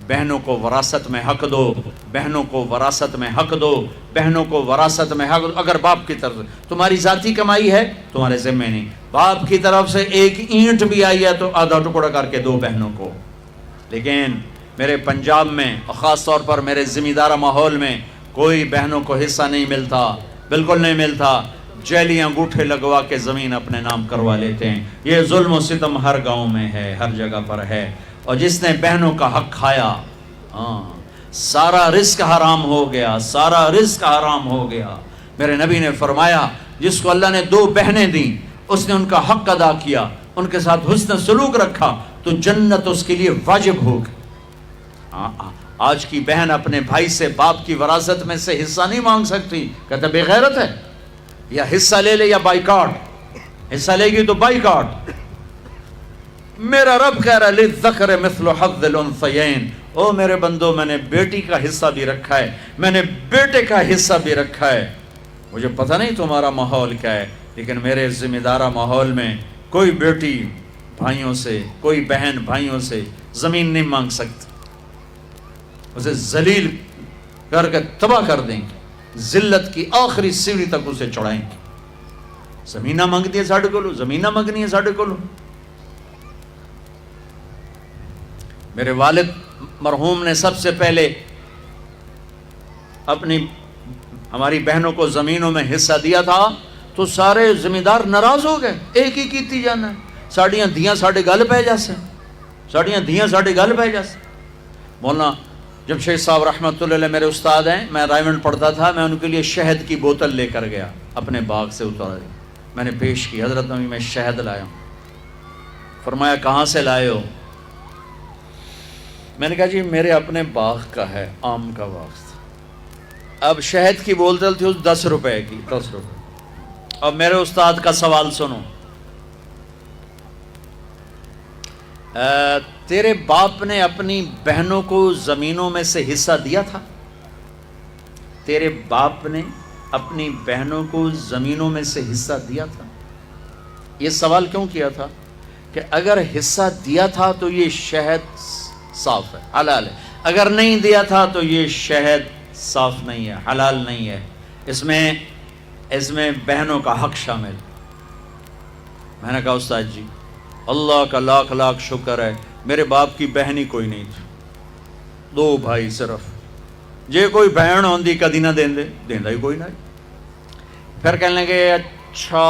بہنوں کو وراثت میں حق دو، بہنوں کو وراثت میں حق دو، بہنوں کو وراثت میں حق دو۔ اگر باپ کی طرف سے تمہاری ذاتی کمائی ہے تمہارے ذمہ نہیں، باپ کی طرف سے ایک اینٹ بھی آئی ہے تو آدھا ٹکڑا کر کے دو بہنوں کو۔ لیکن میرے پنجاب میں اور خاص طور پر میرے ذمہ دارہ ماحول میں کوئی بہنوں کو حصہ نہیں ملتا، بالکل نہیں ملتا۔ جیلی انگوٹھے لگوا کے زمین اپنے نام کروا لیتے ہیں۔ یہ ظلم و ستم ہر گاؤں میں ہے، ہر جگہ پر ہے۔ اور جس نے بہنوں کا حق کھایا، سارا رزق حرام ہو گیا، سارا رزق حرام ہو گیا۔ میرے نبی نے فرمایا جس کو اللہ نے 2 بہنیں دیں، اس نے ان کا حق ادا کیا، ان کے ساتھ حسن سلوک رکھا، تو جنت اس کے لیے واجب ہوگی۔ آج کی بہن اپنے بھائی سے باپ کی وراثت میں سے حصہ نہیں مانگ سکتی، کہتا بے غیرت ہے، یا حصہ لے لے یا بائیکاٹ، حصہ لے گی تو بائیکاٹ۔ میرا رب کہہ رہا ہے للذکر مثل حظ الانثیین، او میرے بندو میں نے بیٹی کا حصہ بھی رکھا ہے، میں نے بیٹے کا حصہ بھی رکھا ہے۔ مجھے پتہ نہیں تمہارا ماحول کیا ہے، لیکن میرے ذمہ دارہ ماحول میں کوئی بیٹی بھائیوں سے، کوئی بہن بھائیوں سے زمین نہیں مانگ سکتی، اسے ذلیل کر کے تباہ کر دیں گے، ذلت کی آخری سیڑھی تک اسے چڑھائیں گے۔ زمینہ منگتی ہے ساڑھے کولو، زمینہ منگنی ہے ساڑھے کولو۔ میرے والد مرحوم نے سب سے پہلے ہماری بہنوں کو زمینوں میں حصہ دیا تھا تو سارے ذمہ دار ناراض ہو گئے، ایک ہی کیتی جانا ہے، ساڑیاں دیاں ساڑھے گل پہ جیسے، ساڑیاں دیاں ساڑھے گل پہ جیسے۔ مولانا جمشید صاحب رحمۃ اللہ علیہ میرے استاد ہیں، میں رائمنڈ پڑھتا تھا، میں ان کے لیے شہد کی بوتل لے کر گیا، اپنے باغ سے اتارا، میں نے پیش کی، حضرت نبی میں شہد لایا ہوں۔ فرمایا کہاں سے لائے ہو؟ میں نے کہا جی میرے اپنے باغ کا ہے، آم کا باغ تھا۔ اب شہد کی بوتل تھی اس 10 روپے کی، 10 روپے۔ اب میرے استاد کا سوال سنو، تیرے باپ نے اپنی بہنوں کو زمینوں میں سے حصہ دیا تھا؟ تیرے باپ نے اپنی بہنوں کو زمینوں میں سے حصہ دیا تھا؟ یہ سوال کیوں کیا تھا کہ اگر حصہ دیا تھا تو یہ شہد صاف ہے، حلال ہے، اگر نہیں دیا تھا تو یہ شہد صاف نہیں ہے، حلال نہیں ہے، اس میں بہنوں کا حق شامل۔ میں نے کہا استاد جی اللہ کا لاکھ لاکھ شکر ہے میرے باپ کی بہن ہی کوئی نہیں تھی، 2 بھائی صرف، جے کوئی بہن ہوندی کدی نہ دیندہ ہی کوئی نہ۔ پھر کہنے لگے اچھا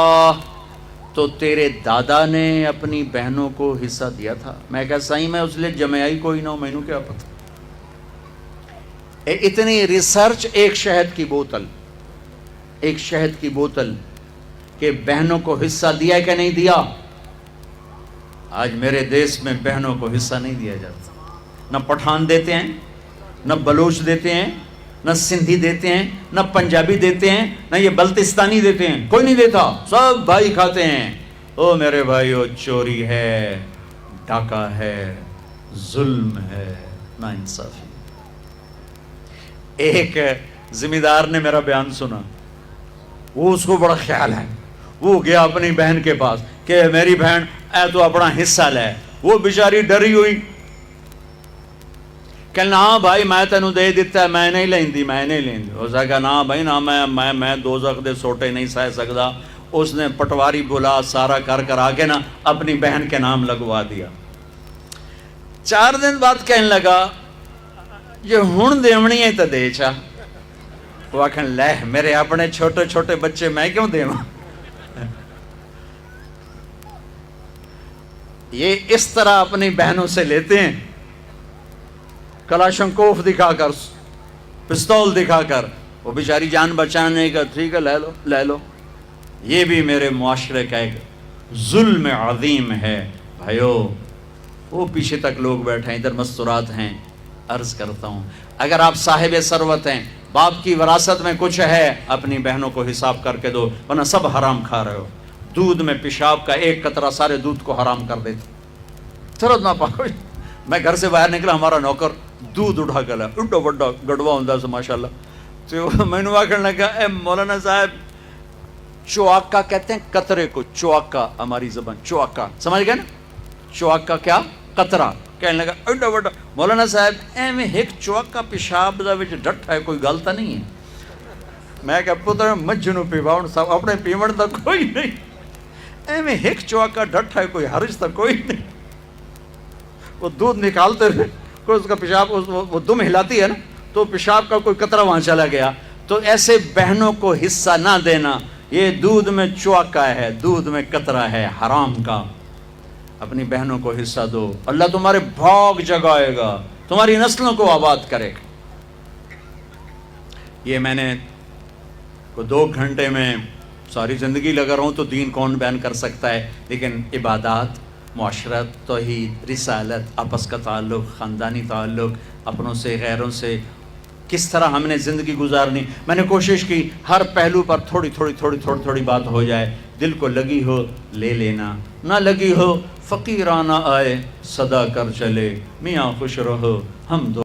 تو تیرے دادا نے اپنی بہنوں کو حصہ دیا تھا؟ میں کہا صحیح میں اس لیے جمعہ ہی کوئی نہ ہو، مینوں کیا پتہ۔ اتنی ریسرچ ایک شہد کی بوتل، ایک شہد کی بوتل کہ بہنوں کو حصہ دیا کہ نہیں دیا؟ آج میرے دیس میں بہنوں کو حصہ نہیں دیا جاتا، نہ پٹھان دیتے ہیں، نہ بلوچ دیتے ہیں، نہ سندھی دیتے ہیں، نہ پنجابی دیتے ہیں، نہ یہ بلتستانی دیتے ہیں، کوئی نہیں دیتا، سب بھائی کھاتے ہیں۔ او میرے بھائیو، چوری ہے، ڈاکہ ہے، ظلم ہے، ناانصافی۔ ایک ذمہ دار نے میرا بیان سنا، وہ اس کو بڑا خیال ہے، وہ گیا اپنی بہن کے پاس کہ میری بہن اے تو اپنا حصہ لے۔ وہ بیچاری ڈری ہوئی، کہنا ہاں بھائی میں تینوں دے دیتا ہے، میں نہیں لیندی، میں نہیں لیندی۔ اس نے کہا نہ بھائی نہ، میں دوزخ دے سوٹے نہیں سہ سکتا۔ اس نے پٹواری بلا سارا کر آگے نا اپنی بہن کے نام لگوا دیا۔ 4 دن بعد کہنے لگا یہ ہن دیونی ہے تو دے چا۔ وہ آکھن لے میرے اپنے چھوٹے چھوٹے بچے میں کیوں دیواں؟ یہ اس طرح اپنی بہنوں سے لیتے ہیں، کلاشنکوف دکھا کر، پستول دکھا کر، وہ بیچاری جان بچانے کا ٹھیک ہے لے لو۔ یہ بھی میرے معاشرے کا ایک ظلم عظیم ہے بھائیو۔ وہ پیچھے تک لوگ بیٹھے ہیں، ادھر مستورات ہیں۔ عرض کرتا ہوں اگر آپ صاحب ثروت ہیں، باپ کی وراثت میں کچھ ہے، اپنی بہنوں کو حساب کر کے دو، ورنہ سب حرام کھا رہے ہو۔ دودھ میں پیشاب کا ایک قطرہ سارے دودھ کو حرام کر دیتے۔ تھرد نہ پاؤ۔ میں گھر سے باہر نکلا، ہمارا نوکر دودھ اٹھا کے لایا، اڈا بڑا گڑوا ہوندا سے ماشاءاللہ۔ تو میں نے آخر لگا اے مولانا صاحب، چواکا کہتے ہیں قطرے کو، چواکا ہماری زبان، چواکا سمجھ گئے نا؟ چواکا کیا؟ قطرہ کہنے لگا ایڈا وڈا مولانا صاحب ایویں ایک چوکا پیشاب دا وچ ڈٹھا ہے کوئی گل تاں نہیں ہے. میں کہ پتر مجھ نو پیواؤن صاحب اپنے پیمن دا کوئی نہیں, ایویں ایک چوکا ڈٹھا ہے کوئی حرج تا کوئی نہیں. وہ دودھ نکالتے رہے, کوئی اس کا پیشاب وہ دم ہلاتی ہے نا تو پیشاب کا کوئی قطرہ وہاں چلا گیا. تو ایسے بہنوں کو حصہ نہ دینا, یہ دودھ میں چوکا ہے, دودھ میں قطرہ ہے حرام کا. اپنی بہنوں کو حصہ دو, اللہ تمہارے بھاگ جگائے گا, تمہاری نسلوں کو آباد کرے گا. یہ میں نے کو 2 گھنٹے میں ساری زندگی لگا رہا ہوں تو دین کون بیان کر سکتا ہے, لیکن عبادات, معاشرت, توحید, رسالت, آپس کا تعلق, خاندانی تعلق, اپنوں سے غیروں سے کس طرح ہم نے زندگی گزارنی, میں نے کوشش کی ہر پہلو پر تھوڑی تھوڑی بات ہو جائے. دل کو لگی ہو لے لینا, نہ لگی ہو فقیرانہ آئے صدا کر چلے, میاں خوش رہو ہم دو